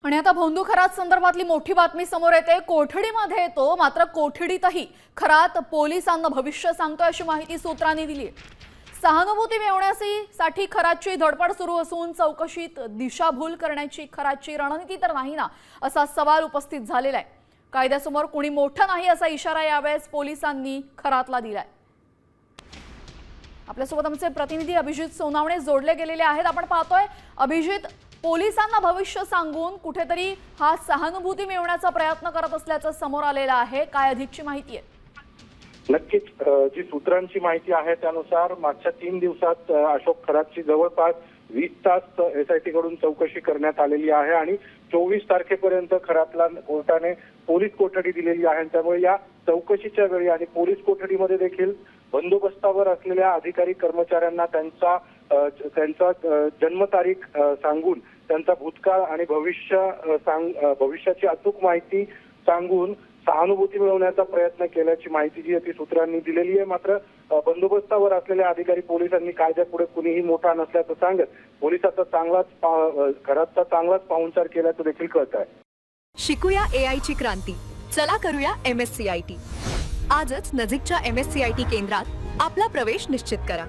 आणि आता भोंदू खरात संदर्भातली मोठी बातमी समोर येते। कोठडीमध्ये येतो, मात्र कोठडीतही खरात पोलिसांना भविष्य सांगतोय अशी माहिती सूत्रांनी दिली आहे। सहानुभूती मिळवण्यासाठी खरातची धडपड सुरू असून चौकशीत दिशाभूल करण्याची खरातची रणनीती तर नाही ना, असा सवाल उपस्थित झालेला आहे। कायद्यासमोर कोणी मोठं नाही असा इशारा यावेळेस पोलिसांनी खरातला दिलाय। आपल्यासोबत आमचे प्रतिनिधी अभिजित सोनावणे जोडले गेलेले आहेत। आपण पाहतोय अभिजित, पोलिसांना भविष्य सांगून कुठेतरी हा सहानुभूती मिळवण्याचा प्रयत्न करत असल्याचं समोर आलेलं आहे। काय अधिकची माहिती आहे? नक्कीच जी सूत्रांची माहिती आहे त्यानुसार मागच्या 3 दिवसात अशोक खरातची जवळपास 20 तास एसआयटी कडून चौकशी करण्यात आलेली आहे आणि 24 तारखेपर्यंत खरातला कोर्टाने पोलीस कोठडी दिलेली आहे। त्यामुळे या चौकशीच्या वेळी आणि पोलीस कोठडीमध्ये देखील बंदोबस्तावर असलेल्या अधिकारी कर्मचाऱ्यांना त्यांचा जन्मतारीख सांगून त्यांचा भूतकाळ आणि भविष्याची अचूक माहिती सांगून सहानुभूती मिळवण्याचा प्रयत्न केल्याची माहिती जी ती सूत्रांनी दिलेली आहे। मात्र बंदोबस्तावर असलेल्या अधिकारी पोलिसांनी कायद्यापुढे कुणीही मोठा नसल्याचं सांगत पोलिसांचा खरातचा चांगलाच पाहुणचार केल्याचं देखील कळत आहे। शिकूया AI ची क्रांती, चला करूया MSCIT। आजच नजीकच्या MSCIT केंद्रात आपला प्रवेश निश्चित करा।